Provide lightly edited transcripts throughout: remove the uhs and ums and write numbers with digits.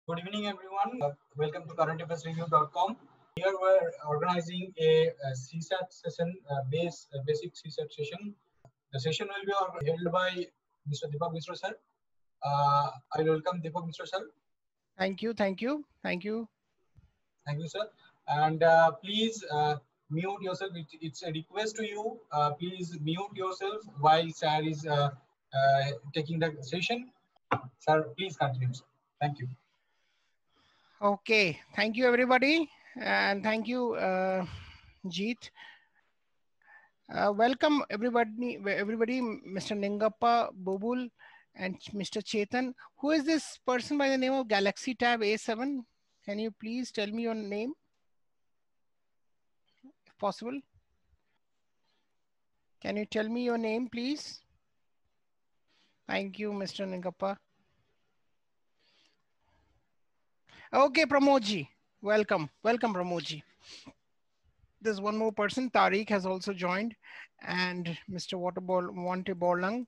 Good evening, everyone. Welcome to currentaffairsreview.com. Here we're organizing a CSAT session, basic CSAT session. The session will be held by Mr. Deepak Mishra sir. I welcome Deepak Mishra sir. Thank you. Thank you, sir. And please mute yourself. It's a request to you. Please mute yourself while sir is taking the session. Sir, please continue, sir. Thank you. Okay, thank you everybody, and thank you, Jeet. Welcome everybody, Mr. Ningappa, Bobul, and Mr. Chetan. Who is this person by the name of Galaxy Tab A7? Can you please tell me your name, if possible? Can you tell me your name, please? Thank you, Mr. Ningappa. Okay, Pramodji, welcome, Pramodji. There's one more person, Tariq has also joined, and Mr. Wante Borlang.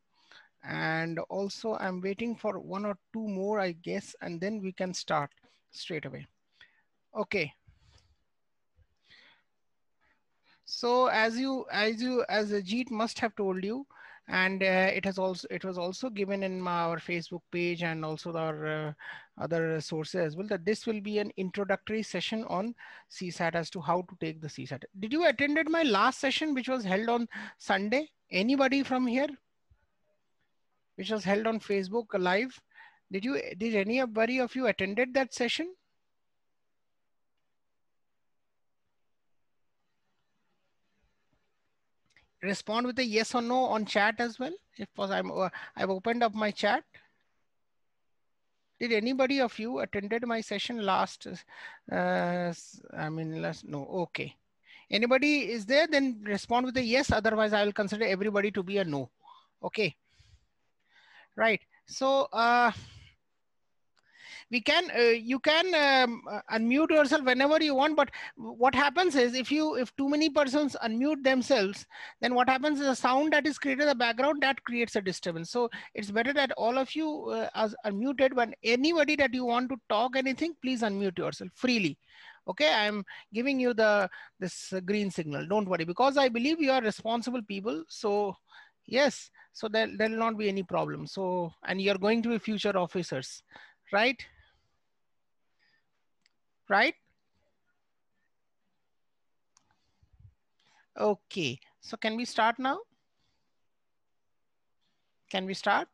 And also I'm waiting for one or two more, I guess, and then we can start straight away. Okay. So as Jeet must have told you, and it was also given in our Facebook page and also our other sources as well, that this will be an introductory session on CSAT as to how to take the CSAT. Did you attended my last session, which was held on Sunday? Anybody from here? Which was held on Facebook Live. Did anybody of you attended that session? Respond with a yes or no on chat as well. If I've opened up my chat. Did anybody of you attended my session last? No. Okay. Anybody is there? Then respond with a yes. Otherwise, I will consider everybody to be a no. Okay. Right. So you can unmute yourself whenever you want, but what happens is if too many persons unmute themselves, then what happens is the sound that is created in the background, that creates a disturbance. So it's better that all of you are unmuted. When anybody that you want to talk anything, please unmute yourself freely. Okay, I'm giving you this green signal. Don't worry, because I believe you are responsible people. So yes, so there'll not be any problem. So, and you're going to be future officers, right? Right? Okay, so can we start now? Can we start?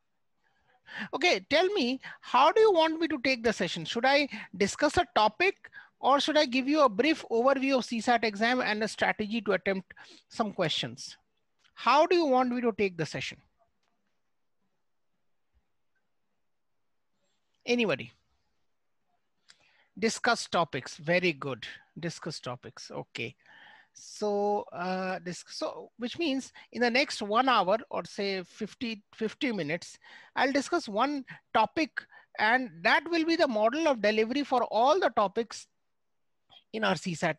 Okay, tell me, how do you want me to take the session? Should I discuss a topic, or should I give you a brief overview of CSAT exam and a strategy to attempt some questions? How do you want me to take the session? Anybody? Discuss topics. Very good. Discuss topics. Okay. So which means in the next 1 hour or say 50 minutes, I'll discuss one topic, and that will be the model of delivery for all the topics in our CSAT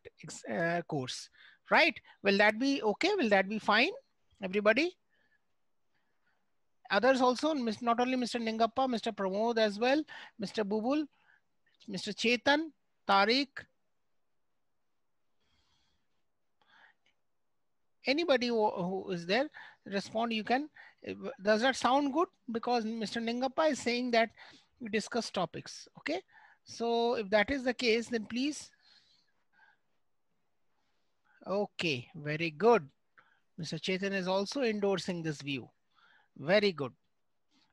course, right? Will that be okay? Will that be fine, everybody? Others also, not only Mr. Ningappa, Mr. Pramod as well, Mr. Bubul, Mr. Chetan, Tariq. Anybody who is there, respond. You can. Does that sound good? Because Mr. Ningappa is saying that we discuss topics. Okay. So if that is the case, then please. Okay. Very good. Mr. Chetan is also endorsing this view. Very good.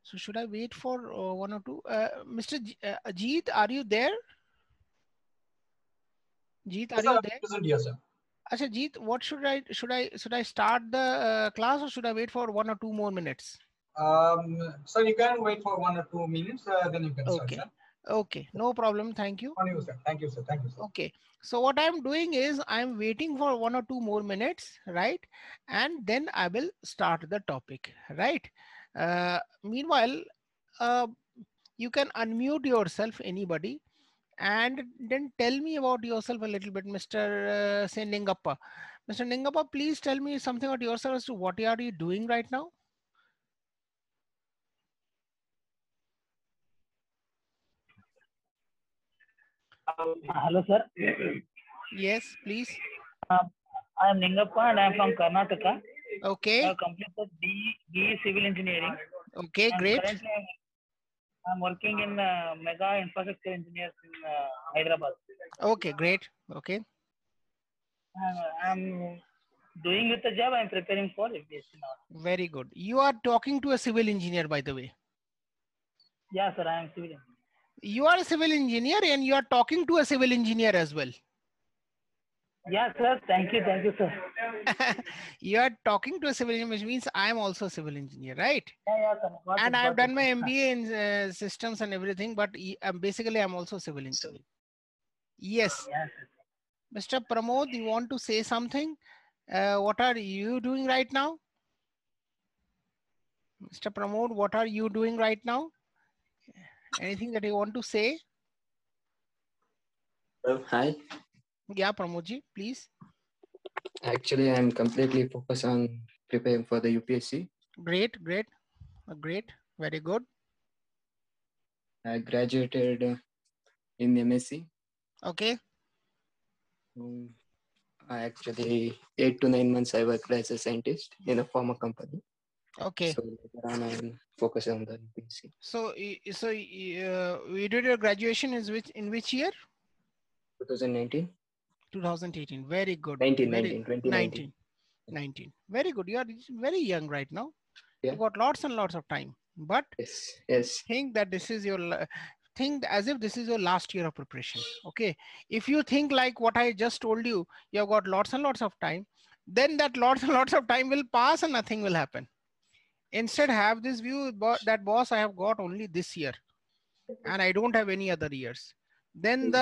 So should I wait for one or two? Mr. Jeet, are you there? Jeet, are you there? Yes, sir. Asha, Jeet, what should I start the class, or should I wait for 1 or 2 more minutes? So you can wait for 1 or 2 minutes, then you can start. Okay. Okay, no problem. Thank you. On you, sir. Thank you, sir. Thank you, sir. Okay, so what I'm doing is I'm waiting for 1 or 2 more minutes, right? And then I will start the topic, right? Meanwhile, you can unmute yourself, anybody, and then tell me about yourself a little bit, Mr. Say Ningappa. Mr. Ningappa, please tell me something about yourself as to what are you doing right now? Hello, sir. Yes, please. I am Ningappa and I am from Karnataka. I Okay. have completed BE Civil Engineering. Okay, And great. currently, I'm working in Mega Infrastructure Engineers in Hyderabad. Okay, great. Okay. I'm doing with the job. I'm preparing for APSC now. Very good. You are talking to a civil engineer, by the way. Yeah, sir. I am civil engineer. You are a civil engineer and you are talking to a civil engineer as well. Yeah, sir. Thank you, sir. You are talking to a civil engineer, which means I am also a civil engineer, right? Yeah, sir. And I have done my MBA in systems and everything, but basically I'm also civil engineer. Yes. Yes. Mr. Pramod, you want to say something? What are you doing right now? Mr. Pramod, what are you doing right now? Anything that you want to say? Hi. Yeah, Pramodji, please. Actually, I'm completely focused on preparing for the UPSC. Great, great, great. Very good. I graduated in MSc. Okay. I actually 8 to 9 months I worked as a scientist in a pharma company. Okay. So later on I'm focused on the UPSC. So you did your graduation in which year? 2019. 2018. Very good. 2019. 19. Very good. You are very young right now. Yeah. You got lots and lots of time. But yes. Think that this is your think as if this is your last year of preparation. Okay. If you think like what I just told you, you have got lots and lots of time, then that lots and lots of time will pass and nothing will happen. Instead, have this view that boss, I have got only this year and I don't have any other years. And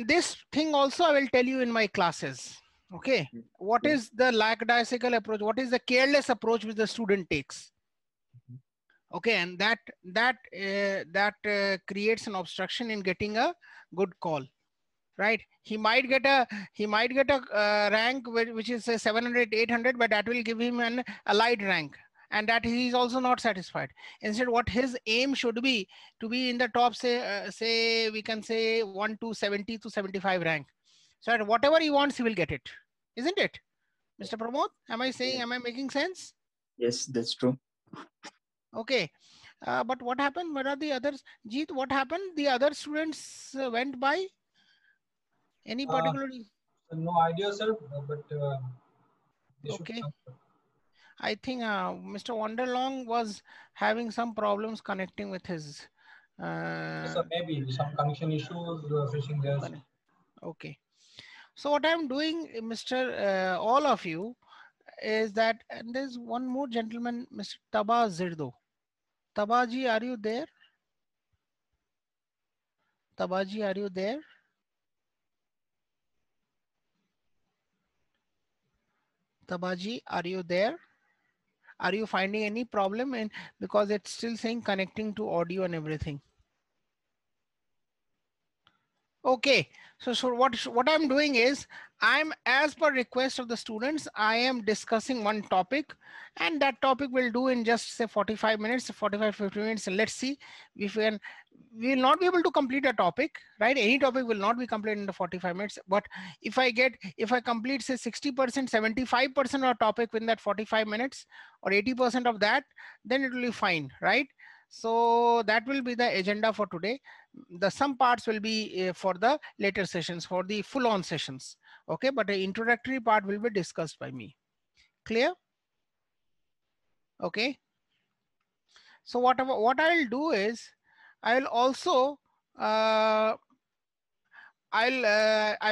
this thing also I will tell you in my classes. Okay. What is the lackadaisical approach? What is the careless approach which the student takes? Okay, and that creates an obstruction in getting a good call, right? He might get a rank which is 700, 800, but that will give him an allied rank, and that he is also not satisfied. Instead, what his aim should be to be in the top, say we can say 1 to 70 to 75 rank. So that whatever he wants, he will get it, isn't it, Mr. Pramod? Am I making sense? Yes, that's true. Okay, but what happened? Where are the others? Jeet, what happened? The other students went by? Any particular? No idea, sir, but okay. I think Mr. Wanderlong was having some problems connecting with his. Yes, sir, maybe some connection issues facing there. Okay. So what I'm doing, Mr. All of you, is that, and there's one more gentleman, Mr. Taba Zirdo. Tabaji, are you there? Tabaji, are you there? Tabaji, are you there? Are you finding any problem in, because it's still saying connecting to audio and everything? Okay, so what I'm doing is, I'm, as per request of the students, I am discussing one topic, and that topic will do in just say 45 minutes, 45, 50 minutes. And let's see if we will not be able to complete a topic, right? Any topic will not be completed in the 45 minutes. But if I complete say 60%, 75% of a topic within that 45 minutes or 80% of that, then it will be fine, right? So that will be the agenda for today. Some parts will be for the later sessions, for the full-on sessions. Okay, but the introductory part will be discussed by me. Clear? Okay. So what I'll do is, I will also I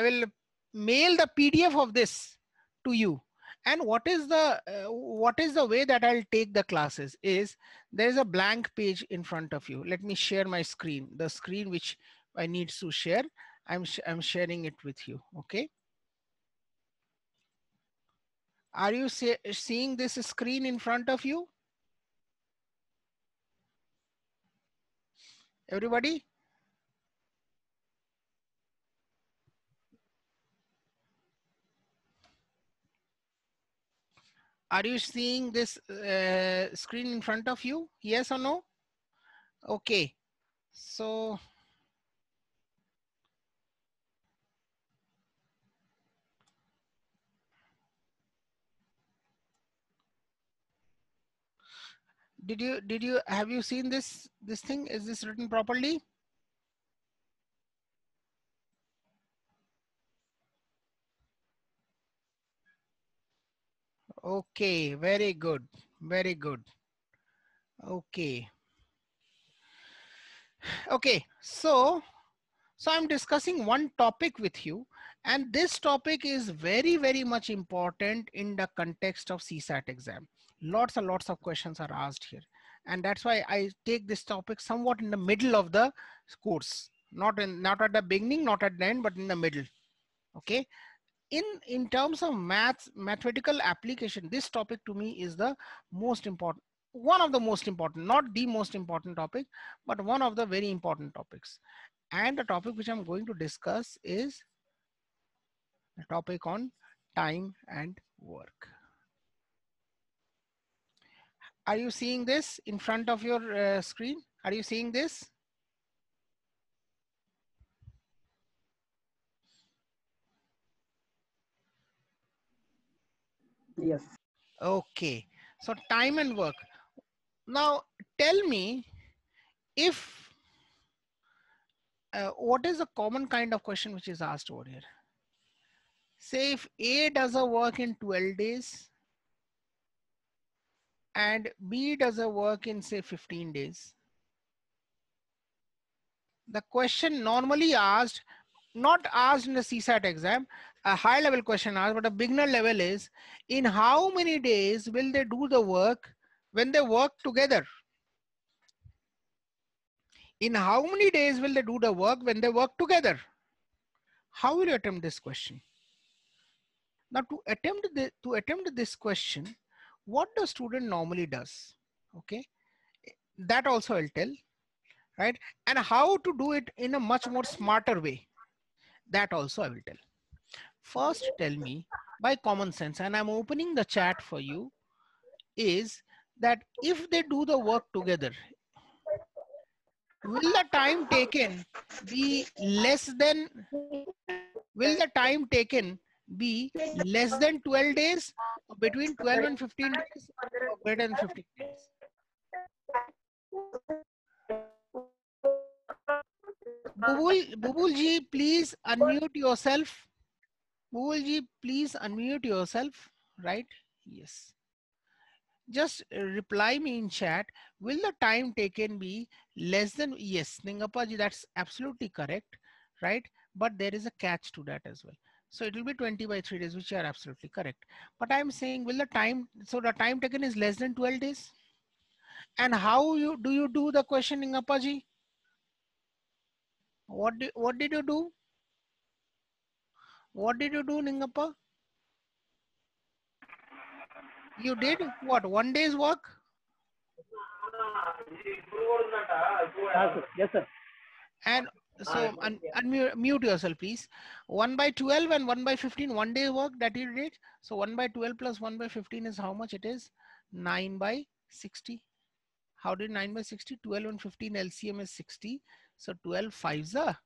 will mail the PDF of this to you. And what is the way that I'll take the classes is, there's a blank page in front of you. Let me share my screen, the screen which I need to share. I'm sharing it with you. Okay. Are you seeing this screen in front of you? Everybody? Are you seeing this screen in front of you? Yes or no? Okay. So have you seen this thing? Is this written properly? Okay, very good, very good. Okay. Okay, so I'm discussing one topic with you, and this topic is very, very much important in the context of CSAT exam. Lots and lots of questions are asked here. And that's why I take this topic somewhat in the middle of the course, not at the beginning, not at the end, but in the middle. Okay. In terms of mathematical application, this topic to me is the most important, one of the most important, not the most important topic, but one of the very important topics. And the topic which I'm going to discuss is the topic on time and work. Are you seeing this in front of your screen? Are you seeing this? Yes. Okay, so time and work. Now tell me if, what is a common kind of question which is asked over here? Say if A does a work in 12 days and B does a work in say 15 days. The question normally asked, not asked in the CSAT exam, a high level question asked, but a beginner level is, in how many days will they do the work when they work together? In how many days will they do the work when they work together? How will you attempt this question? Now to attempt this question, what the student normally does, okay, that also I'll tell, right? And how to do it in a much more smarter way, that also I will tell. First, tell me by common sense, and I'm opening the chat for you, is that if they do the work together, will the time taken be less than, will the time taken be less than 12 days, or between 12 and 15 days, or greater than 15 days? Bubul ji, please unmute yourself. Bubul ji, please unmute yourself, right? Yes. Just reply me in chat. Will the time taken be less than, yes, Ningappa ji, that's absolutely correct, right? But there is a catch to that as well. So it will be 20 by 3 days, which are absolutely correct. But I'm saying, will the time, so the time taken is less than 12 days? And how you do the question, Ningappa ji? What did you do? What did you do, Ningappa? You did what? 1 day's work? Yes, sir. And so unmute yourself, please. 1 by 12 and 1 by 15, 1 day work that you did. So 1 by 12 plus 1 by 15 is how much it is? 9 by 60. How did 9 by 60? 12 and 15 LCM is 60. So 12 5s are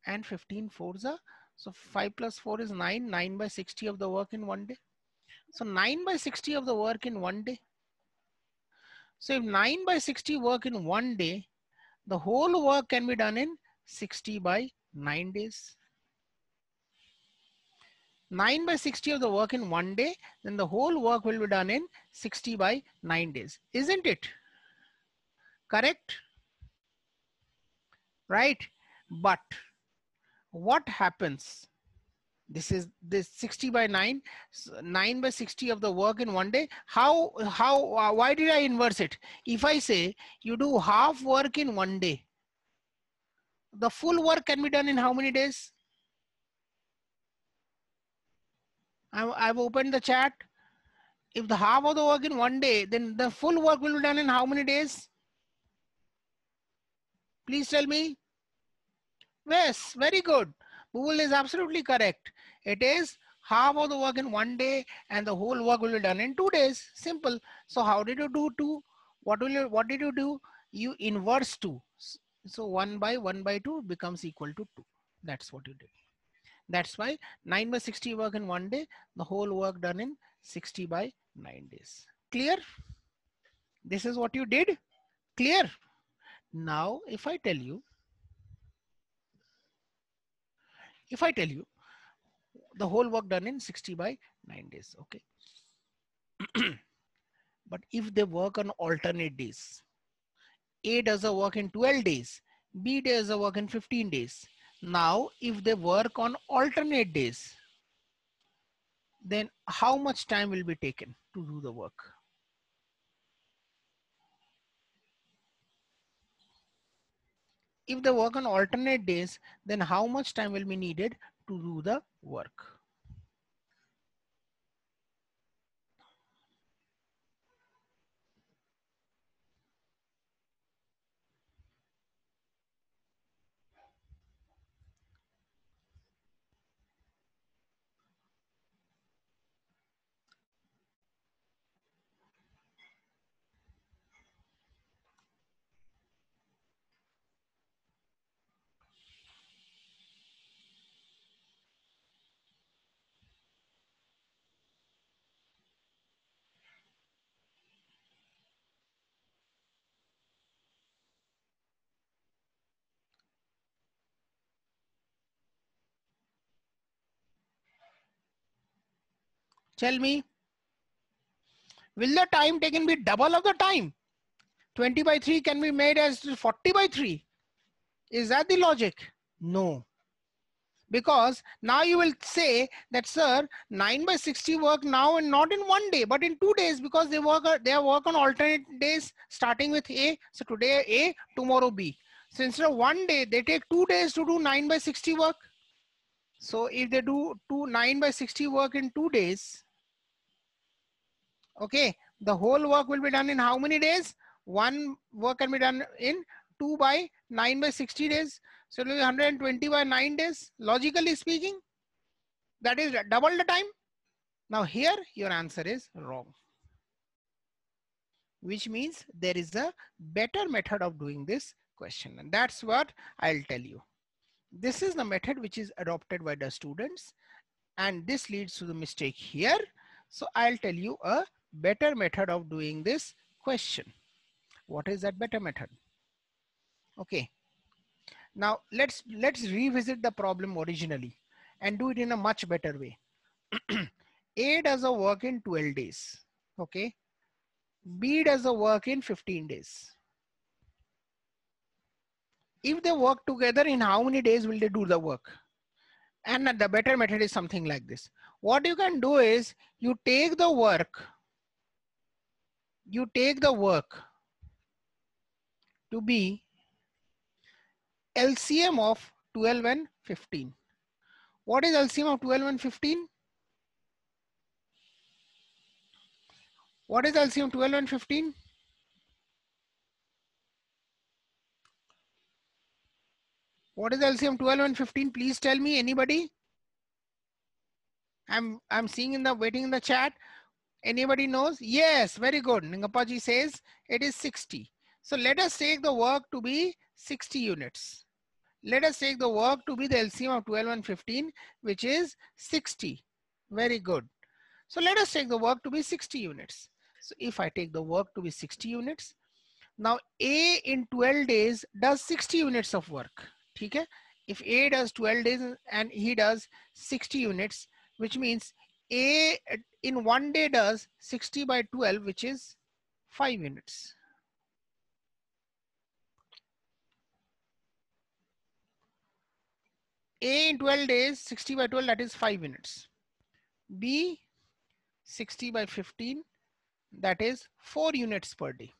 and 15 4s are. So 5 plus 4 is 9. 9 by 60 of the work in 1 day. So 9 by 60 of the work in 1 day. So if 9 by 60 work in 1 day, the whole work can be done in 60 by 9 days. 9 by 60 of the work in 1 day, then the whole work will be done in 60 by 9 days. Isn't it? Correct? Right? But what happens? This is this 60 by 9, 9 by 60 of the work in 1 day. Why did I inverse it? If I say you do half work in 1 day, the full work can be done in how many days? I've opened the chat. If the half of the work in 1 day, then the full work will be done in how many days? Please tell me. Yes, very good. Google is absolutely correct. It is half of the work in 1 day and the whole work will be done in 2 days. Simple. So how did you do 2? What did you do? You inverse 2. So 1 by 2 becomes equal to 2. That's what you did. That's why 9 by 60 work in 1 day, the whole work done in 60 by 9 days. Clear? This is what you did. Clear? Now, if I tell you the whole work done in 60 by 9 days, okay. But if they work on alternate days, A does a work in 12 days, B does a work in 15 days. Now, if they work on alternate days, then how much time will be taken to do the work? If they work on alternate days, then how much time will be needed to do the work? Tell me, will the time taken be double of the time? 20 by 3 can be made as 40 by 3. Is that the logic? No. Because now you will say that, sir, 9 by 60 work now and not in 1 day, but in 2 days, because they work on alternate days starting with A. So today A, tomorrow B. So instead of 1 day, they take 2 days to do 9 by 60 work. So if they do 9 by 60 work in 2 days, okay, the whole work will be done in how many days? One work can be done in 2 by 9 by 60 days. So it will be 120 by 9 days, logically speaking. That is double the time. Now here your answer is wrong, which means there is a better method of doing this question. And that's what I'll tell you. This is the method which is adopted by the students, and this leads to the mistake here. So I'll tell you a better method of doing this question. What is that better method? Okay. Now let's revisit the problem originally and do it in a much better way. A does a work in 12 days. Okay. B does a work in 15 days. If they work together, in how many days will they do the work? And the better method is something like this. What you can do is you take the work to be LCM of 12 and 15. What is LCM of 12 and 15? What is LCM 12 and 15? What is LCM 12 and 15? Please tell me, anybody? I'm seeing waiting in the chat. Anybody knows? Yes, very good. Ningapaji says it is 60. So let us take the work to be 60 units. Let us take the work to be the LCM of 12 and 15, which is 60. Very good. So let us take the work to be 60 units. So if I take the work to be 60 units, now A in 12 days does 60 units of work. Okay? If A does 12 days and he does 60 units, which means A in 1 day does 60 by 12, which is 5 units. A in 12 days, 60 by 12, that is 5 units. B, 60 by 15, that is 4 units per day.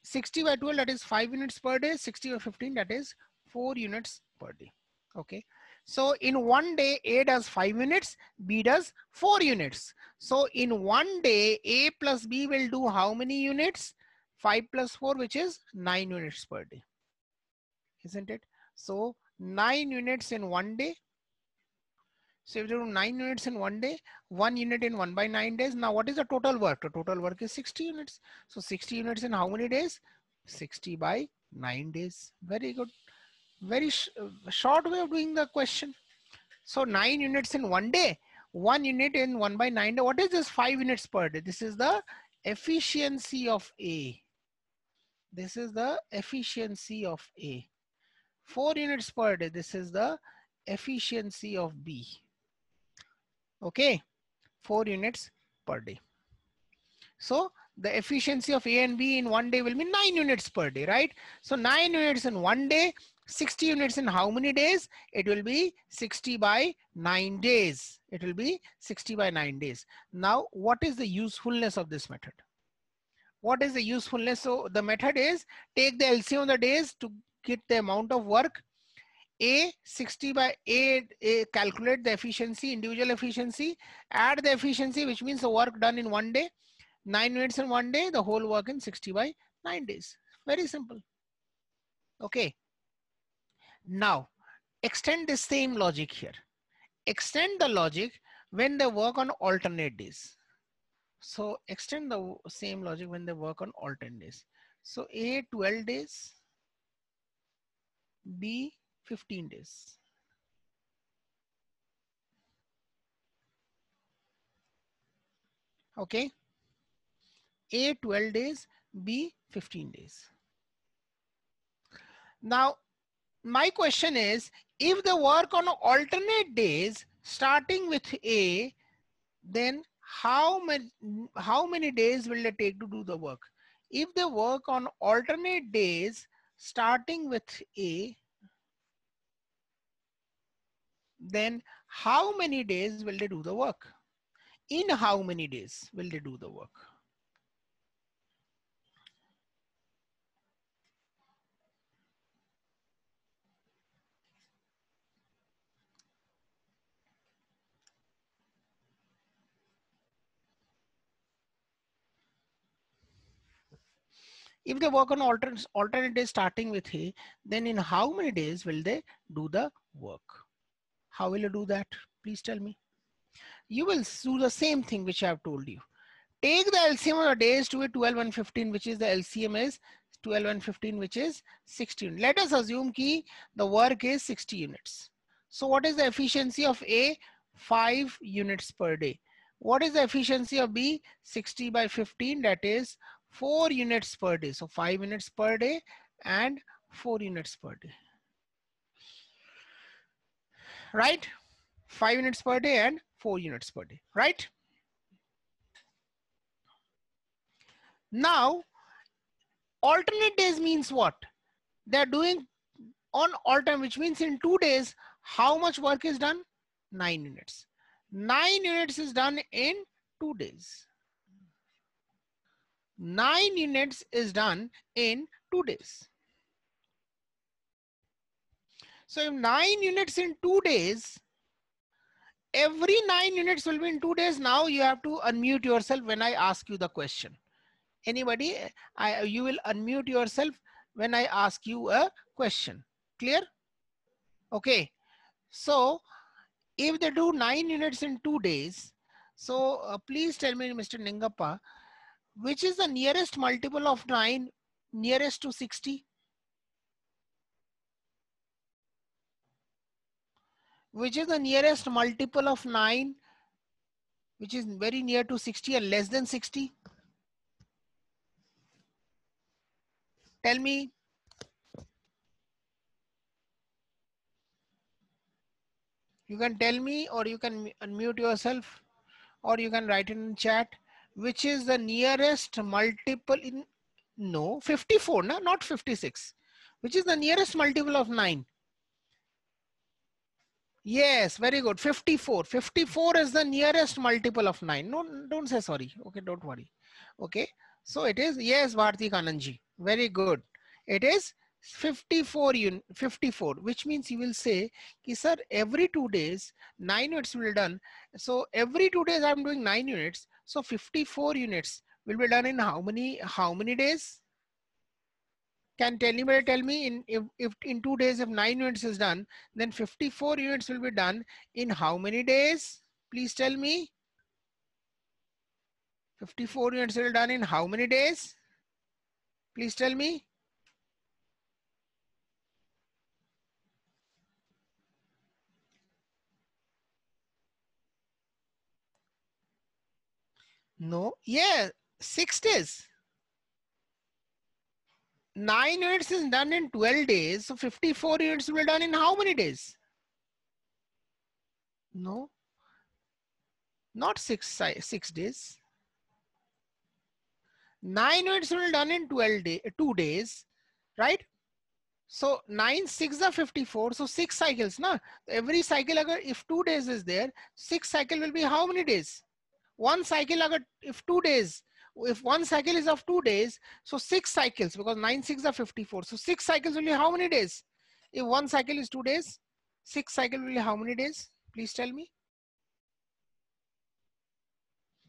$60 by 12, that is 5 units per day. 60 by 15, that is 4 units per day. Okay. So in 1 day, A does 5 units, B does 4 units. So in 1 day, A plus B will do how many units? 5 plus 4, which is 9 units per day. Isn't it? So 9 units in 1 day. So if you do 9 units in 1 day, 1 unit in 1 by 9 days. Now what is the total work? The total work is 60 units. So 60 units in how many days? 60 by 9 days. Very good. Very short way of doing the question. So 9 units in 1 day, 1 unit in 1 by 9 day. What is this 5 units per day? This is the efficiency of A. This is the efficiency of A. 4 units per day. This is the efficiency of B. Okay, 4 units per day. So the efficiency of A and B in 1 day will be 9 units per day, right? So 9 units in 1 day, 60 units in how many days? It will be 60 by 9 days. It will be 60 by 9 days. Now, what is the usefulness of this method? What is the usefulness? So the method is take the LCM of the days to get the amount of work. A 60 by A, calculate the efficiency, individual efficiency, add the efficiency, which means the work done in 1 day, 9 minutes in 1 day, the whole work in 60 by 9 days. Very simple. Okay. Now, extend the same logic here. Extend the logic when they work on alternate days. So extend the same logic when they work on alternate days. So A 12 days, B 15 days. Okay. A 12 days, B 15 days. Now, my question is, if they work on alternate days starting with A, then how many days will they take to do the work? If they work on alternate days starting with A, then how many days will they do the work? In how many days will they do the work? If they work on alternate days starting with A, then in how many days will they do the work? How will you do that? Please tell me. You will do the same thing which I have told you. Take the LCM of the days to be 12 and 15, which is the LCM is 12 and 15, which is 16. Let us assume that the work is 60 units. So what is the efficiency of A? 5 units per day. What is the efficiency of B? 60 by 15, that is 4 units per day. So 5 units per day and 4 units per day. Right? 5 units per day and 4 units per day, right? Now, alternate days means what? They're doing on alternate, which means in 2 days, how much work is done? 9 units. 9 units is done in 2 days. 9 units is done in 2 days. So if 9 units in 2 days, every 9 units will be in 2 days. Now you have to unmute yourself when I ask you the question. Anybody, you will unmute yourself when I ask you a question. Clear? Okay. So if they do 9 units in 2 days, so please tell me, Mr. Ningappa, which is the nearest multiple of 9 nearest to 60? Which is the nearest multiple of 9 which is very near to 60 and less than 60? Tell me. You can tell me, or you can unmute yourself, or you can write in chat, which is the nearest multiple in, no, 54, no, not 56. Which is the nearest multiple of 9? Yes, very good. 54. 54 is the nearest multiple of 9. No, don't say sorry. Okay, don't worry. Okay, so it is, yes, Bharti Kananji. Very good. It is 54, 54, which means you will say, sir, every 2 days, 9 units will be done. So every 2 days I'm doing 9 units. So 54 units will be done in how many days? Can anybody tell me if in 2 days, if 9 units is done, then 54 units will be done in how many days? Please tell me. 54 units will be done in how many days? Please tell me. No, yeah, 6 days. 9 units is done in 12 days. So 54 units will be done in how many days? No, not 6 days. 9 units will be done in 2 days, right? So 9 6 are 54. So 6 cycles, na? Every cycle, if 2 days is there, 6 cycle will be how many days? One cycle, if 2 days, if one cycle is of 2 days, so 6 cycles, because 9 6 are 54. So 6 cycles will be how many days? If one cycle is 2 days, 6 cycle will be how many days? Please tell me.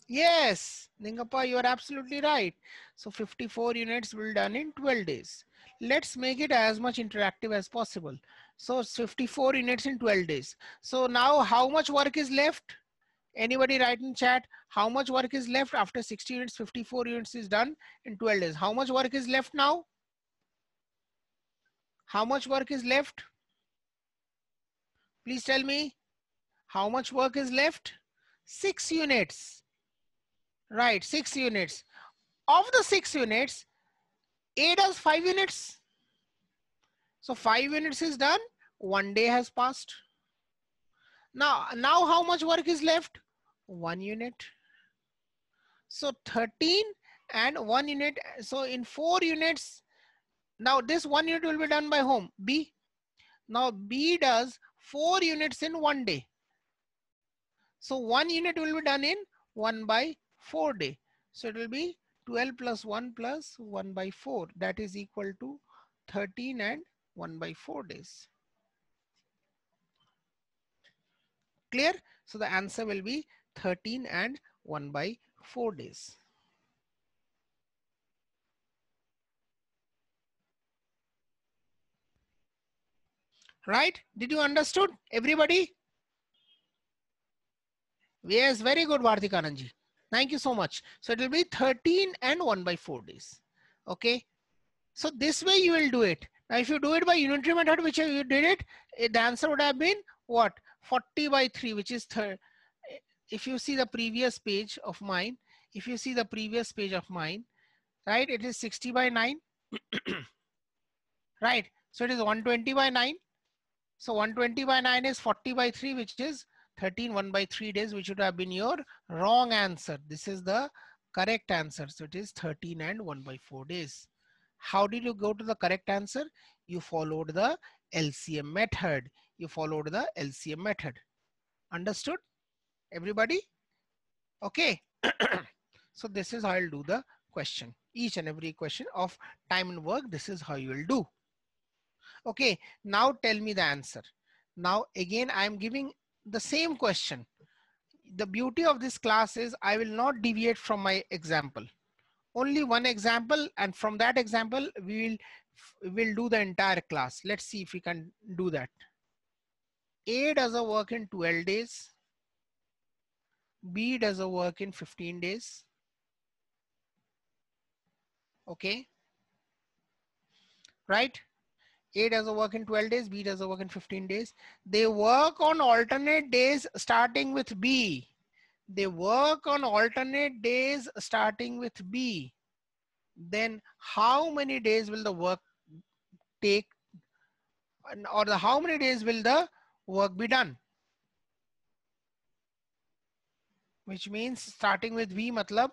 Yes, Ningappa, you are absolutely right. So 54 units will be done in 12 days. Let's make it as much interactive as possible. So it's 54 units in 12 days. So now how much work is left? Anybody write in chat, how much work is left after 60 units, 54 units is done in 12 days. How much work is left now? How much work is left? Please tell me. How much work is left? 6 units. Right, 6 units. Of the 6 units, A does 5 units. So 5 units is done. 1 day has passed. Now how much work is left? 1 unit. So 13 and 1 unit. So in 4 units, now this 1 unit will be done by whom? B. Now B does 4 units in 1 day. So 1 unit will be done in 1 by 4 day. So it will be 12 plus 1 plus 1 by 4. That is equal to 13 and 1 by 4 days. Clear? So the answer will be 13 and 1 by 4 days. Right? Did you understood, everybody? Yes, very good, Bharti Kananji. Thank you so much. So it will be 13 and 1 by 4 days. Okay. So this way you will do it. Now, if you do it by unitary method, which you did it, the answer would have been what? 40 by 3, which is if you see the previous page of mine, right, it is 60 by 9, right? So it is 120 by 9. So 120 by 9 is 40 by 3, which is 13, 1 by 3 days, which would have been your wrong answer. This is the correct answer. So it is 13 and 1 by 4 days. How did you go to the correct answer? You followed the LCM method. Understood, everybody? Okay. So this is how I'll do the question. Each and every question of time and work, this is how you will do. Okay, now tell me the answer. Now again, I'm giving the same question. The beauty of this class is I will not deviate from my example. Only one example, and from that example, we will do the entire class. Let's see if we can do that. A does a work in 12 days. B does a work in 15 days. Okay. Right? A does a work in 12 days, B does a work in 15 days. They work on alternate days starting with B. Then how many days will the work take, or how many days will the work be done? Which means starting with B, matlab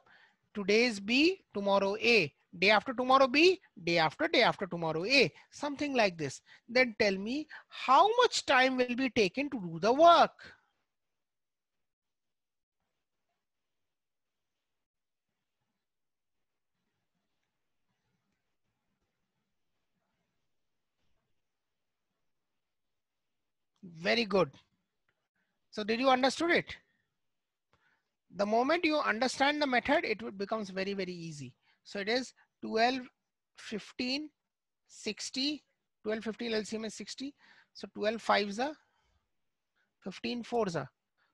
today is B, tomorrow A. Day after tomorrow B, day after tomorrow A, something like this. Then tell me how much time will be taken to do the work. Very good. So did you understood it? The moment you understand the method, it becomes very, very easy. So it is 12, 15, 60, 12, 15 LCM is 60. So 12 5s are 15 4s are.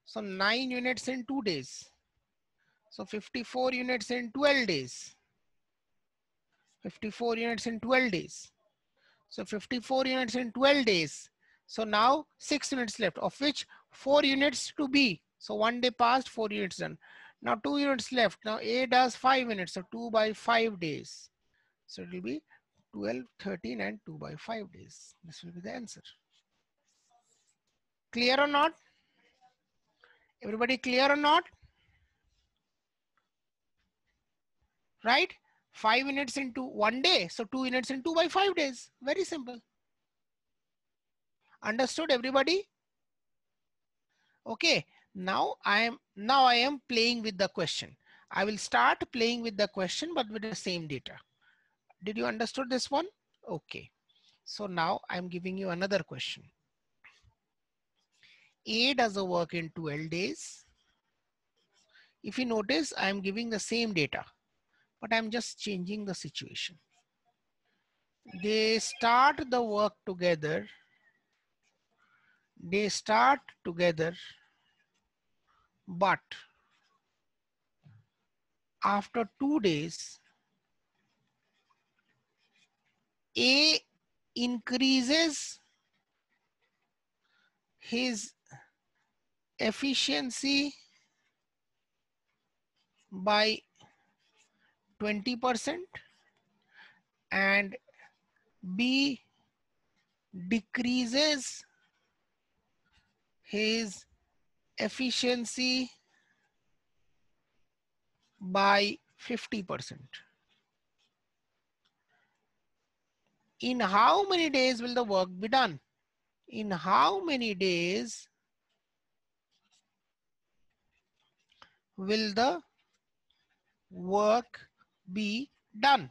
So 9 units in 2 days. So 54 units in 12 days. 54 units in 12 days. So 54 units in 12 days. So now 6 units left, of which 4 units to B. So 1 day passed, 4 units done. Now 2 units left. Now A does 5 units. So 2 by 5 days. So it will be 12, 13 and 2 by 5 days. This will be the answer. Clear or not? Everybody clear or not? Right? 5 units into 1 day. So 2 units in 2 by 5 days. Very simple. Understood everybody? Okay. Now I am playing with the question. I will start playing with the question, but with the same data. Did you understood this one? Okay. So now I'm giving you another question. A does a work in 12 days. If you notice, I'm giving the same data, but I'm just changing the situation. They start the work together. They start together, but after 2 days, A increases his efficiency by 20% and B decreases his efficiency by 50%. In how many days will the work be done? In how many days will the work be done?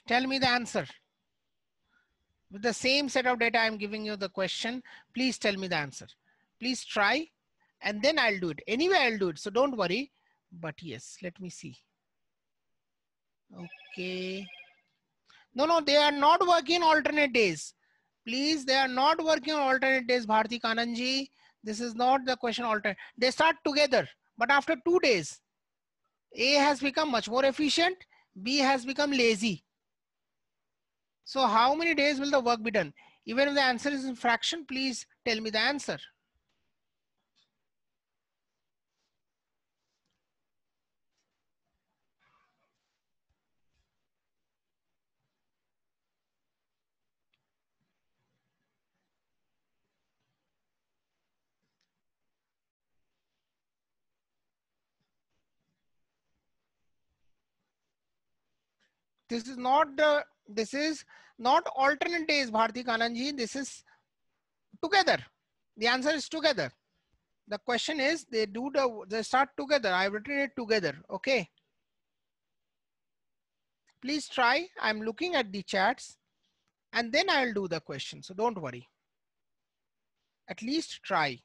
Tell me the answer. With the same set of data, I'm giving you the question. Please tell me the answer. Please try and then I'll do it. Anyway, I'll do it. So don't worry. But yes, let me see. Okay. No, they are not working alternate days. Please, they are not working on alternate days, Bharti Kananji. This is not the question alternate. They start together, but after 2 days, A has become much more efficient, B has become lazy. So how many days will the work be done? Even if the answer is in fraction, please tell me the answer. This is not alternate days, Bharti Kananji. This is together. The answer is together. The question is they start together. I've written it together. Okay. Please try. I'm looking at the chats and then I'll do the question. So don't worry. At least try.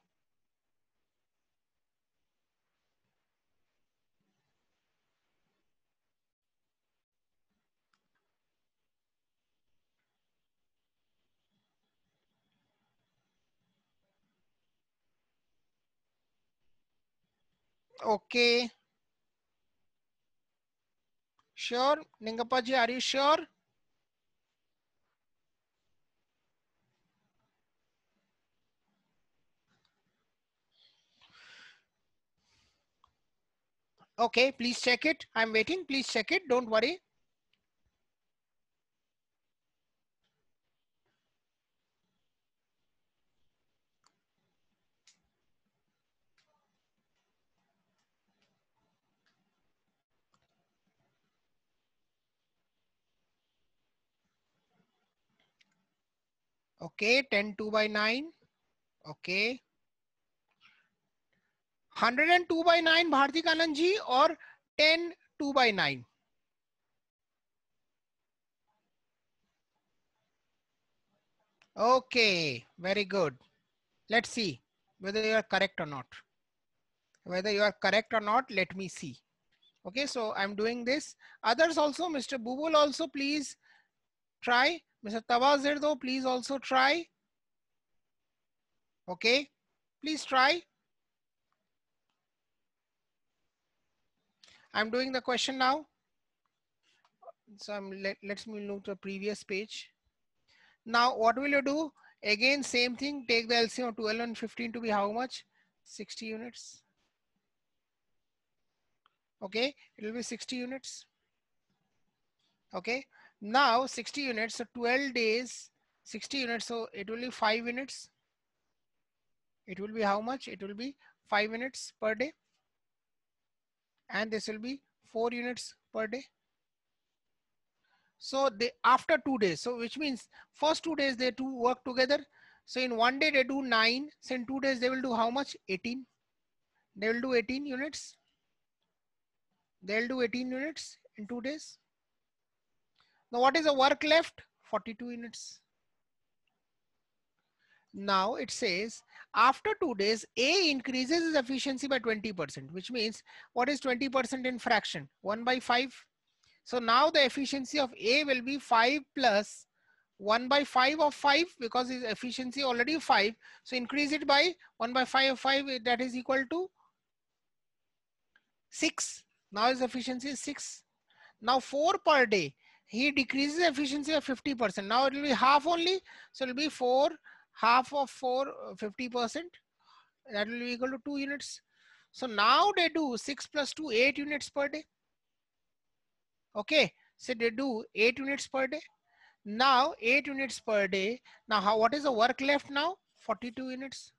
Okay. Sure. Ningapaji, are you sure? Okay, please check it. I'm waiting. Please check it. Don't worry. Okay, 10 2 by 9. Okay. 102 by 9 Bharti Kannan ji or 10 2 by 9? Okay, very good. Let's see whether you are correct or not. Whether you are correct or not, let me see. Okay, so I'm doing this. Others also, Mr. Bubul also, please try. Mr. Tawazir though, please also try. Okay, please try. I'm doing the question now. So let's move to the previous page. Now, what will you do? Again, same thing. Take the LCM of 12 and 15 to be how much? 60 units. Okay, it will be 60 units. Okay, now 60 units, so 12 days, 60 units, so it will be 5 units. It will be how much? It will be 5 units per day. And this will be 4 units per day. So they after 2 days, so which means first 2 days they two work together. So in one day they do 9. So in 2 days they will do how much? 18. They will do 18 units. They'll do 18 units in 2 days. Now what is the work left? 42 units. Now it says after 2 days, A increases its efficiency by 20%, which means what is 20% in fraction? 1 by 5. So now the efficiency of A will be 5 plus 1 by 5 of 5 because his efficiency already 5. So increase it by 1 by 5 of 5, that is equal to 6. Now his efficiency is 6. Now 4 per day. He decreases efficiency of 50%. Now it will be half only. So it will be 4, half of 4, 50%. That will be equal to 2 units. So now they do 6 plus 2, 8 units per day. Okay, so they do 8 units per day. Now 8 units per day. Now what is the work left now? 42 units.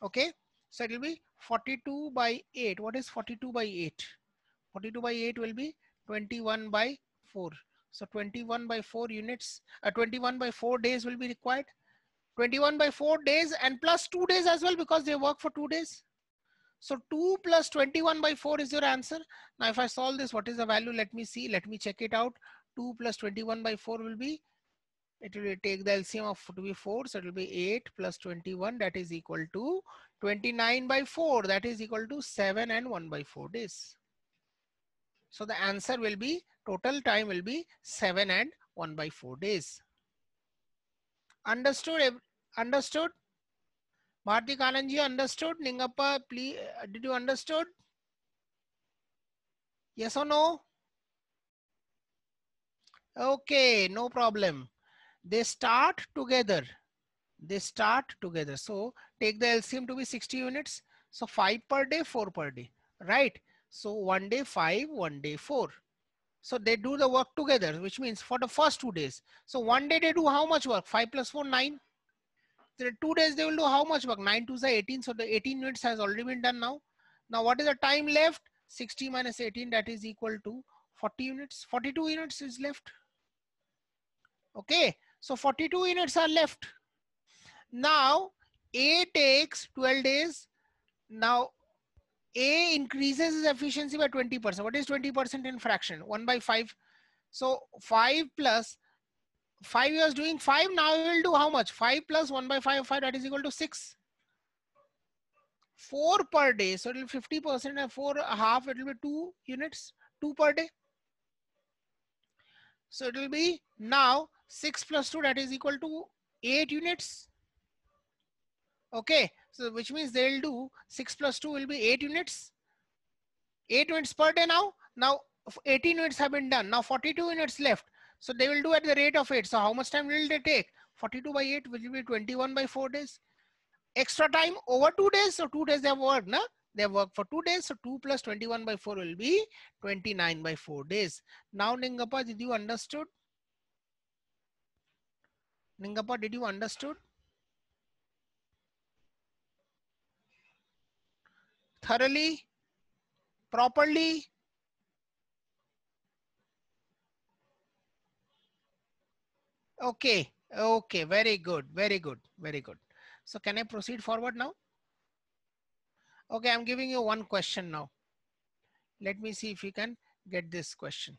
Okay, so it will be 42 by 8. What is 42 by 8? 42 by 8 will be 21 by 4. So 21 by 4 units, 21 by 4 days will be required. 21 by 4 days and plus 2 days as well because they work for 2 days. So 2 plus 21 by 4 is your answer. Now if I solve this, what is the value? Let me see. Let me check it out. 2 plus 21 by 4 will be, it will take the LCM of to be 4. So it will be 8 plus 21, that is equal to 29 by 4. That is equal to 7 and 1 by 4 days. So the answer will be, total time will be 7 and 1 by 4 days. Understood? Understood? Bharti Kananji, understood? Ningappa, please, did you understood? Yes or no? Okay, no problem. They start together. They start together. So take the LCM to be 60 units. So 5 per day, 4 per day, right? So 1 day 5, 1 day 4. So they do the work together, which means for the first 2 days. So 1 day they do how much work? 5 plus 4, 9. The 2 days they will do how much work? 9 to 18. So the 18 units has already been done now. Now what is the time left? 60 minus 18, that is equal to 40 units. 42 units is left. Okay, so 42 units are left. Now A takes 12 days. Now A increases its efficiency by 20%. What is 20% in fraction? 1 by 5. So 5 plus 5 years doing 5. Now we will do how much? 5 plus 1 by 5 of 5, that is equal to 6. 4 per day. So it will be 50% and 4 half, it will be 2 units, 2 per day. So it will be now 6 plus 2, that is equal to 8 units. Okay, so which means they'll do 6 plus 2 will be 8 units. 8 units per day now. Now 18 units have been done. Now 42 units left. So they will do at the rate of 8. So how much time will they take? 42 by 8 will be 21 by 4 days. Extra time over 2 days. So 2 days they have worked. Na? They have worked for 2 days. So 2 plus 21 by 4 will be 29 by 4 days. Now, Ningappa, did you understood? Ningappa, did you understood? Thoroughly? Properly? Okay. Okay. Very good. Very good. Very good. So can I proceed forward now? Okay. I'm giving you one question now. Let me see if you can get this question.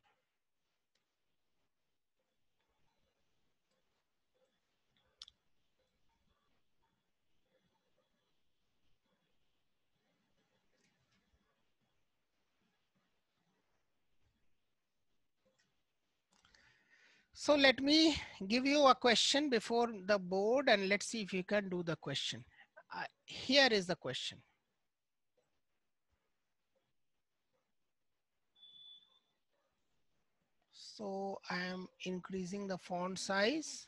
So let me give you a question before the board and let's see if you can do the question. Here is the question. So I am increasing the font size.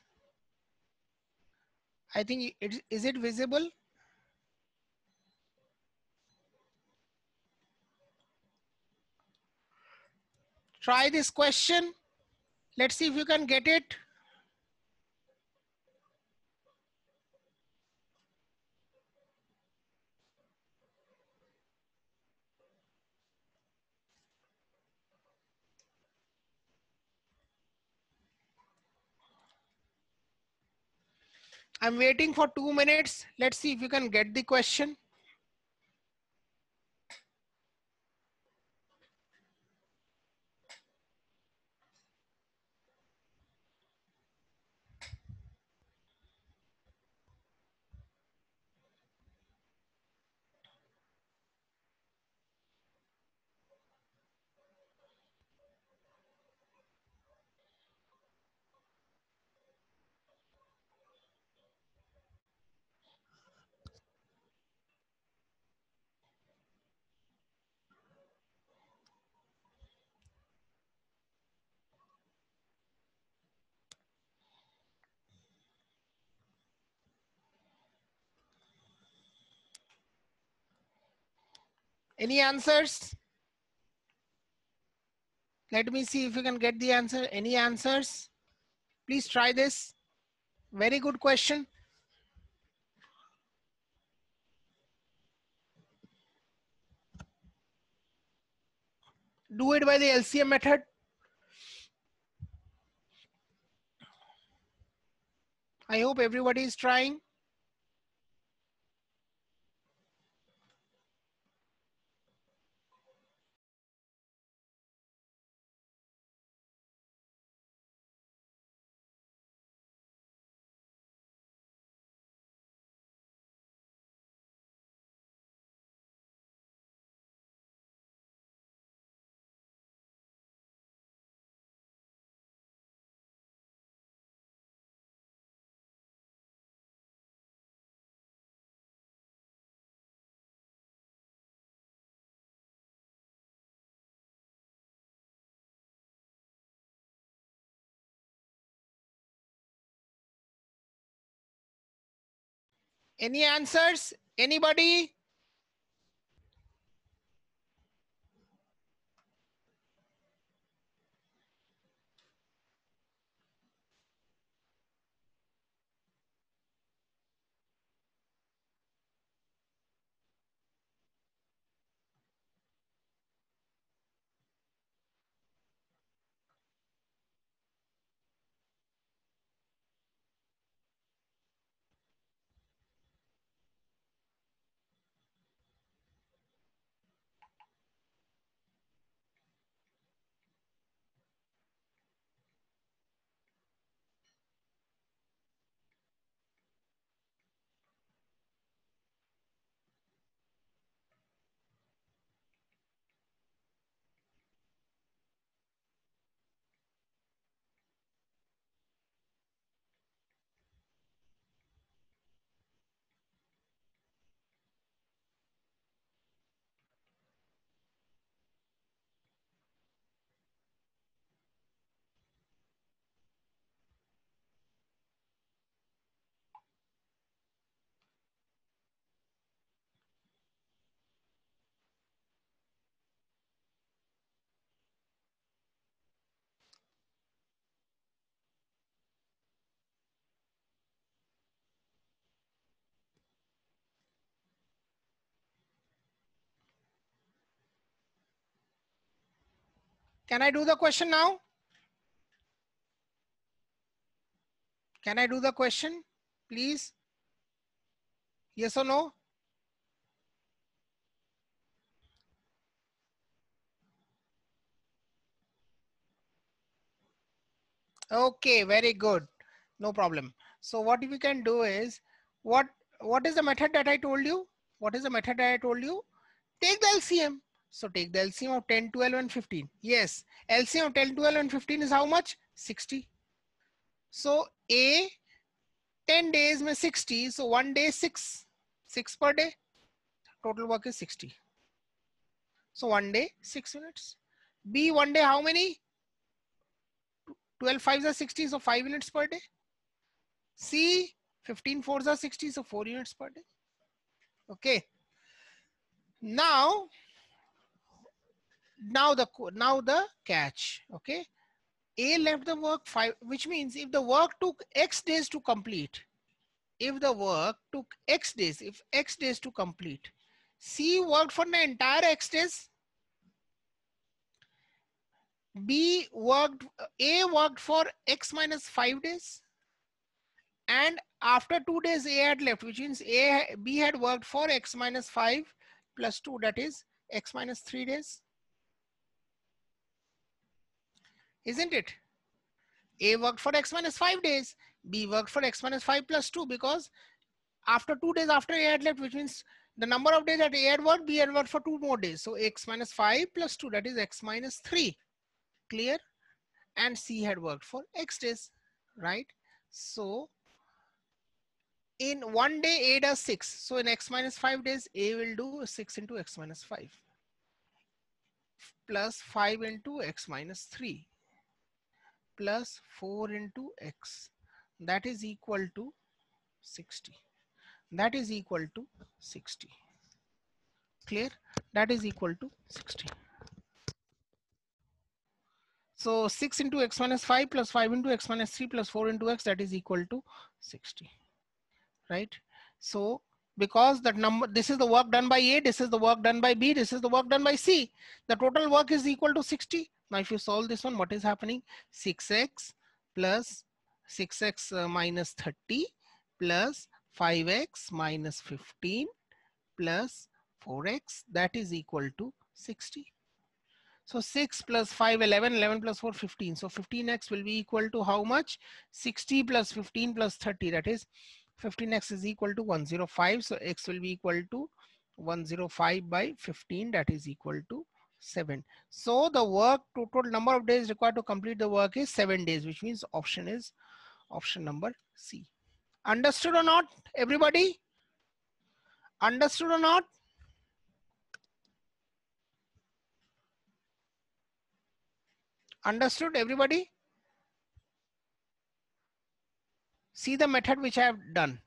I think is it visible? Try this question. Let's see if you can get it. I'm waiting for 2 minutes. Let's see if you can get the question. Any answers? Let me see if you can get the answer. Any answers? Please try this. Very good question. Do it by the LCM method. I hope everybody is trying. Any answers? Anybody? Can I do the question now? Can I do the question, please? Yes or no? Okay, very good. No problem. So what we can do is, what is the method that I told you? What is the method that I told you? Take the LCM. So take the LCM of 10, 12, and 15. Yes, LCM of 10, 12, and 15 is how much? 60. So A, 10 days में 60. So 1 day 6. 6 per day. Total work is 60. So 1 day 6 units. B, 1 day how many? 12 5s are 60. So 5 units per day. C, 15 4s are 60. So 4 units per day. Okay. Now the catch. Okay. A left the work 5, which means if the work took X days to complete, if X days to complete, C worked for the entire X days, A worked for X minus 5 days, and after 2 days A had left, which means B had worked for X minus 5 plus 2, that is X minus 3 days. Isn't it? A worked for X minus 5 days, B worked for X minus 5 plus 2, because after 2 days after A had left, which means the number of days that A had worked, B had worked for 2 more days. So X minus 5 plus 2, that is X minus 3. Clear? And C had worked for X days, right? So in 1 day A does 6. So in X minus 5 days, A will do 6 into X minus 5 plus 5 into X minus 3 plus 4 into X. That is equal to 60. That is equal to 60. Clear? That is equal to 60. So 6 into X minus 5 plus 5 into X minus 3 plus 4 into X, that is equal to 60. Right? So because that number, this is the work done by A, this is the work done by B, this is the work done by C. The total work is equal to 60. Now if you solve this one, what is happening? 6x plus 6x minus 30 plus 5x minus 15 plus 4x, that is equal to 60. So 6 plus 5, 11, 11 plus 4, 15. So 15x will be equal to how much? 60 plus 15 plus 30, that is 15x is equal to 105. So x will be equal to 105 by 15, that is equal to 7. So the work total number of days required to complete the work is 7 days, which means option is option number C. Understood or not, everybody? Understood or not? Understood, everybody? See the method which I have done,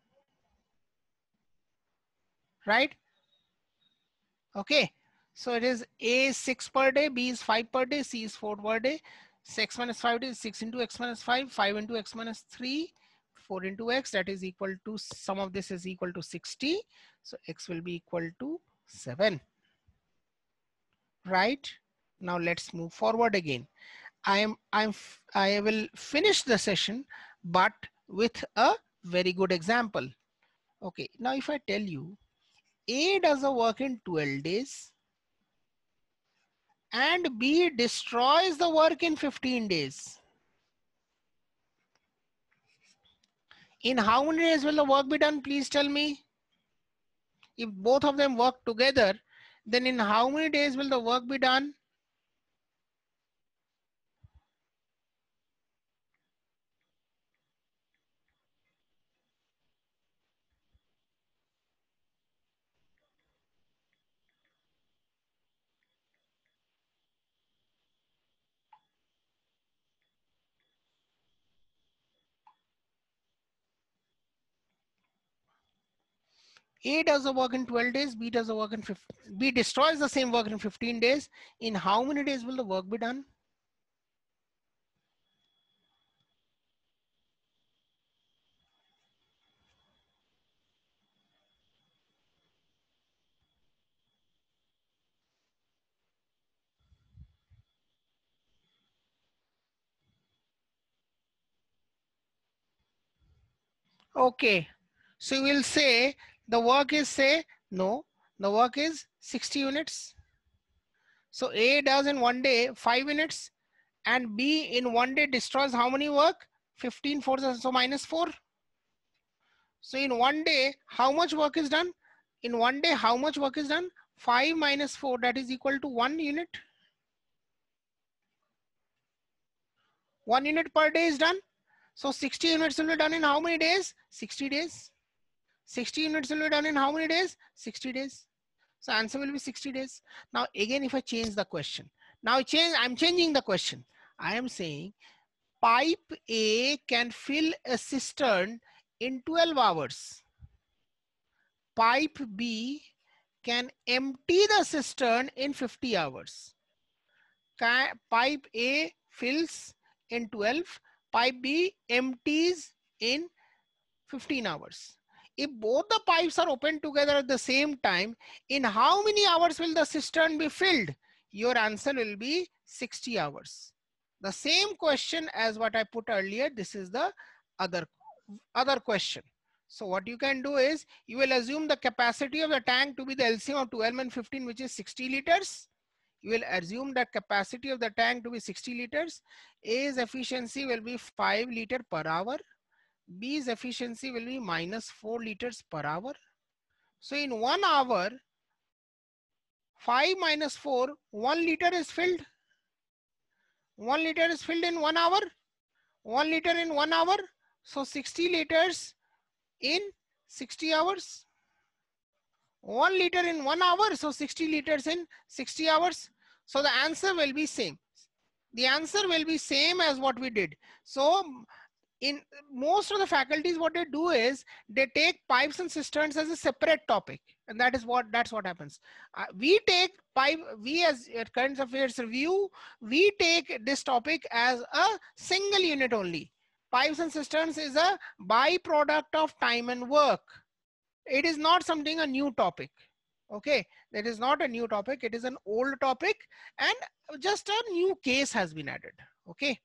right? Okay, so it is A is 6 per day, B is 5 per day, C is 4 per day. 6 minus 5 is 6 into X minus 5, 5 into X minus 3, 4 into X, that is equal to, sum of this is equal to 60. So X will be equal to 7, right? Now let's move forward again. I will finish the session, but with a very good example. Okay, now if I tell you A does a work in 12 days and B destroys the work in 15 days. In how many days will the work be done? Please tell me. If both of them work together, then in how many days will the work be done? A does the work in 12 days, B does the work in 15, B destroys the same work in 15 days. In how many days will the work be done? Okay. So you will say the work is, say, no, the work is 60 units. So A does in one day 5 minutes, and B in one day destroys how many work? 15 forces, so minus 4. So in one day, how much work is done? In one day, how much work is done? 5 minus 4, that is equal to 1 unit. 1 unit per day is done. So 60 units will be done in how many days? 60 days. 60 units will be done in how many days? 60 days. So answer will be 60 days. Now again, if I change the question, I'm changing the question. I am saying pipe A can fill a cistern in 12 hours. Pipe B can empty the cistern in 50 hours. Pipe A fills in 12, pipe B empties in 15 hours. If both the pipes are opened together at the same time, in how many hours will the cistern be filled? Your answer will be 60 hours. The same question as what I put earlier. This is the other question. So what you can do is, you will assume the capacity of the tank to be the LCM of 12 and 15, which is 60 liters. You will assume that capacity of the tank to be 60 liters. A's efficiency will be 5 liter per hour. B's efficiency will be minus 4 liters per hour. So in 1 hour, 5 minus 4, 1 liter is filled. 1 liter is filled in 1 hour. 1 liter in 1 hour. So 60 liters in 60 hours. 1 liter in 1 hour. So 60 liters in 60 hours. So the answer will be same. The answer will be same as what we did. So in most of the faculties, what they do is they take pipes and cisterns as a separate topic, and that's what happens. We take we as current affairs review, we take this topic as a single unit only. Pipes and cisterns is a byproduct of time and work. It is not something a new topic. Okay, that is not a new topic. It is an old topic, and just a new case has been added. Okay.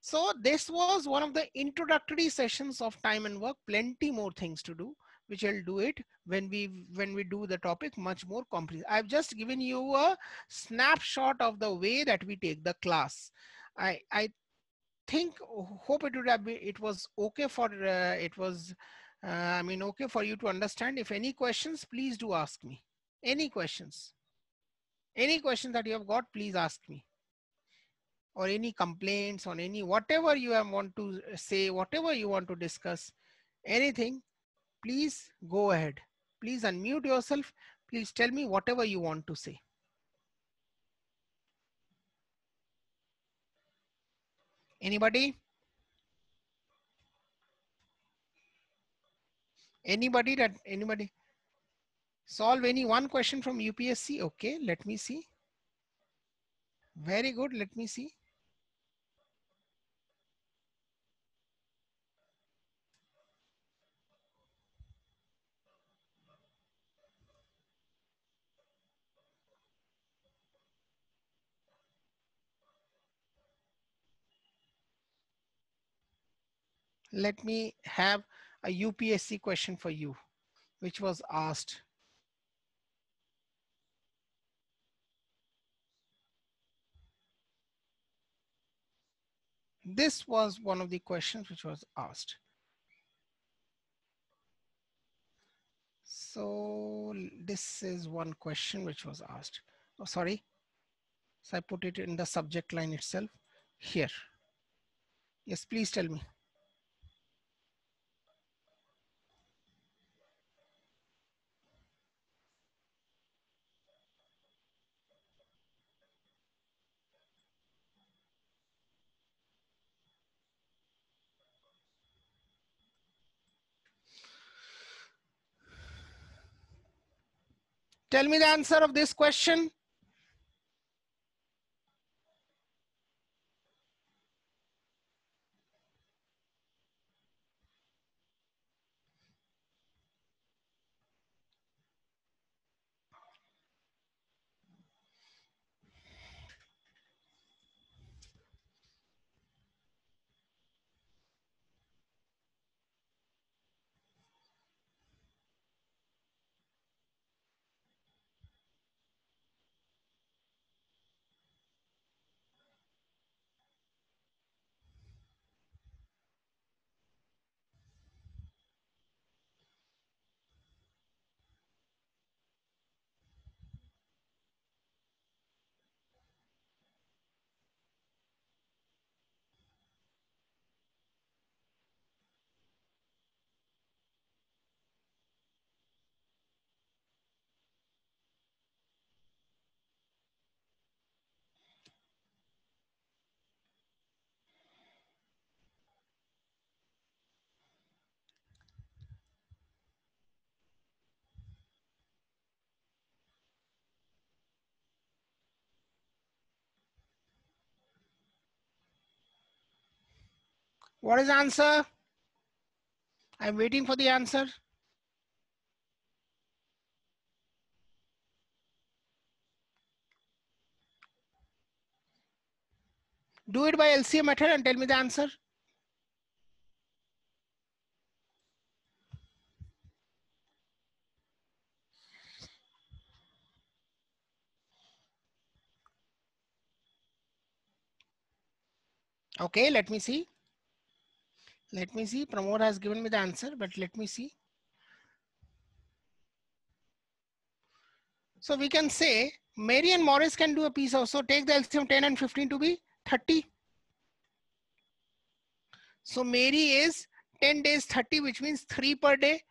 So this was one of the introductory sessions of time and work. Plenty more things to do, which I'll do it when we do the topic much more comprehensive. I've just given you a snapshot of the way that we take the class. I think, hope it would have been, it was okay for okay for you to understand. If any questions, please do ask me. Any questions that you have got, please ask me. Or any complaints on any, whatever you want to say, whatever you want to discuss, anything, please go ahead. Please unmute yourself. Please tell me whatever you want to say. Anybody? Anybody solve any one question from UPSC? Okay, let me see. Very good. Let me see. Let me have a UPSC question for you, which was asked. This was one of the questions which was asked. So this is one question which was asked. Oh, sorry. So I put it in the subject line itself here. Yes, please tell me. Tell me the answer of this question. What is the answer? I'm waiting for the answer. Do it by LCM method and tell me the answer. Okay, let me see. Let me see. Pramod has given me the answer, but let me see. So we can say Mary and Morris can do a piece of, so take the LCM 10 and 15 to be 30. So Mary is 10 days 30, which means 3 per day.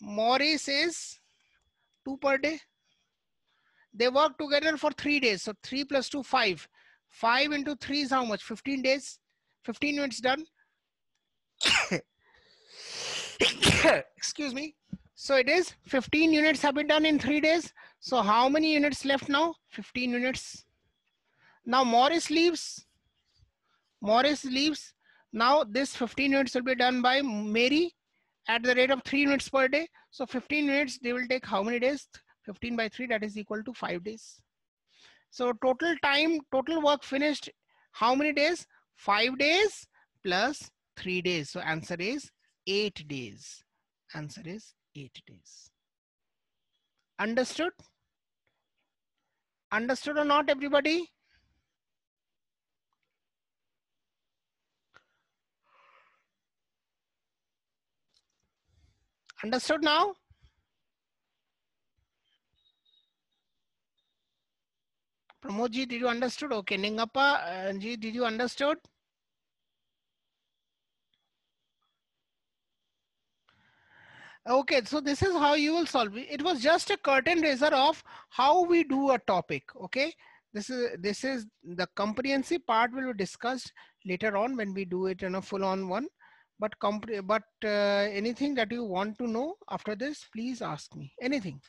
Morris is 2 per day. They work together for 3 days. So 3 plus 2, 5. 5 into 3 is how much? 15 days. 15 units done. Excuse me. So it is 15 units have been done in 3 days. So how many units left now? 15 units. Now Morris leaves. Morris leaves. Now this 15 units will be done by Mary at the rate of 3 units per day. So 15 units, they will take how many days? 15 by 3, that is equal to 5 days. So total time, total work finished, how many days? 5 days plus 3 days. So answer is 8 days. Answer is 8 days. Understood? Understood or not, everybody? Understood now? Pramod ji, did you understood? Okay, Ningappa ji, did you understood? Okay, so this is how you will solve it. It was just a curtain raiser of how we do a topic. Okay, this is the comprehensive part will be discussed later on when we do it in a full-on one. But anything that you want to know after this, please ask me. Anything.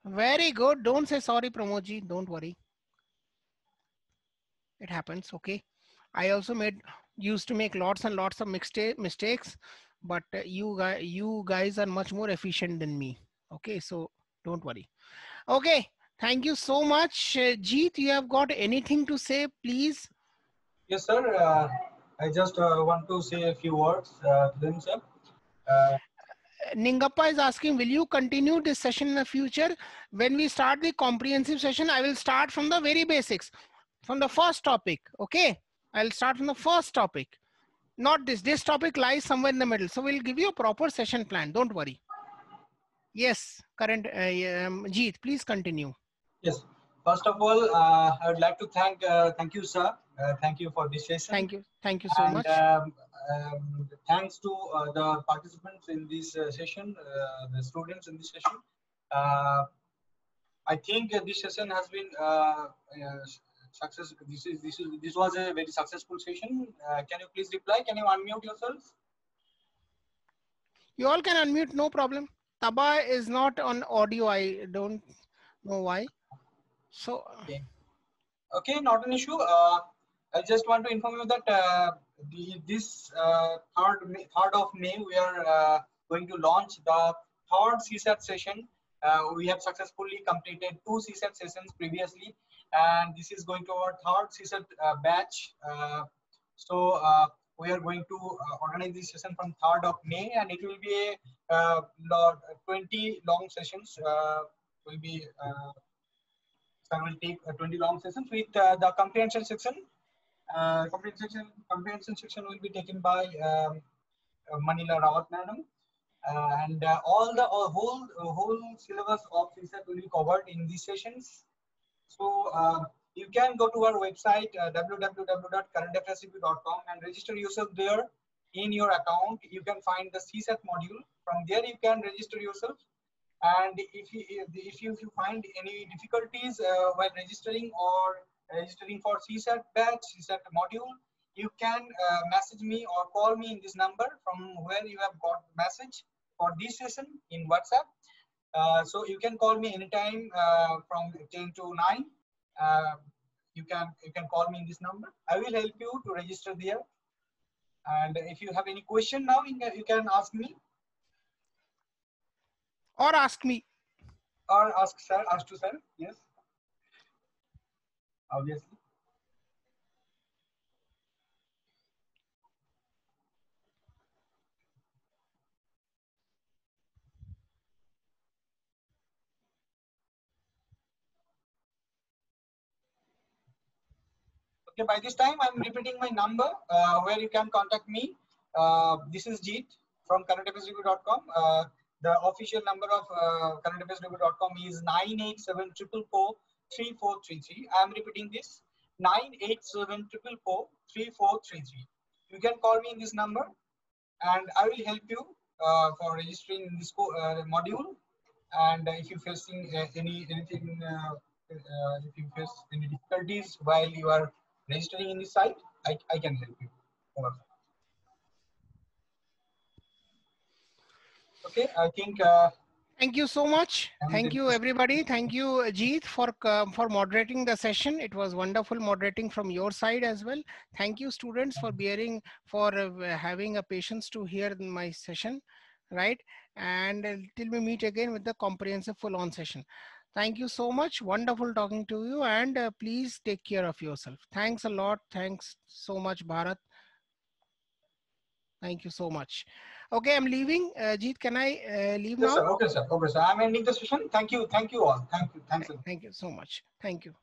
Very good. Don't say sorry, Pramod ji. Don't worry. It happens. Okay. I also used to make lots and lots of mistakes, but you guys are much more efficient than me. Okay, so don't worry. Okay, thank you so much. Jeet, you have got anything to say, please? Yes, sir. I just want to say a few words to them, sir. Ningappa is asking, will you continue this session in the future? When we start the comprehensive session, I will start from the very basics, from the first topic. Okay, I'll start from the first topic. Not this. This topic lies somewhere in the middle. So we'll give you a proper session plan. Don't worry. Yes, Jeet, please continue. Yes. First of all, I would like to thank you, sir. Thank you for this session. Thank you. Thank you so much. Thanks to the participants in this session, the students in this session. I think this session has been success. This was a very successful session. Can you please reply? Can you unmute yourselves? You all can unmute, no problem. Taba is not on audio. I don't know why. So okay, not an issue. I just want to inform you that this 3rd of May we are going to launch the 3rd CSAT session. We have successfully completed 2 CSAT sessions previously, and this is going to our 3rd CSAT batch. So we are going to organize this session from 3rd of May, and it will be a 20 long sessions. Will be so I will take 20 long sessions with the comprehension section. Comprehension section will be taken by Manila Rawat madam, and all the whole syllabus of CSAT will be covered in these sessions. So you can go to our website www.currentaffairscp.com and register yourself there. In your account, you can find the CSAT module. From there, you can register yourself. And if you find any difficulties while registering or registering for CSAT batch, CSAT module, you can message me or call me in this number from where you have got message for this session in WhatsApp. So you can call me anytime from 10 to 9. you can call me in this number. I will help you to register there. And if you have any question now, you can ask me. Or ask me. Or ask sir, ask to sir, yes. Obviously. Okay, by this time I'm repeating my number where you can contact me. This is Jeet from currentaffairsreview.com. The official number of currentaffairsreview.com is 987443433. I am repeating this, 987443433. You can call me in this number, and I will help you for registering in this module. And if you're facing if you face any difficulties while you are registering in this site, I can help you. Okay, I think. Thank you so much. Thank you, everybody. Thank you, Jeet, for moderating the session. It was wonderful moderating from your side as well. Thank you, students, for having a patience to hear my session, right? And till we meet again with the comprehensive full-on session. Thank you so much. Wonderful talking to you, and please take care of yourself. Thanks a lot. Thanks so much, Bharat. Thank you so much. Okay, I'm leaving. Jeet, can I leave now? Yes, sir. Okay, sir. Okay, sir. I'm ending the session. Thank you. Thank you all. Thank you. Thanks. Thank you so much. Thank you.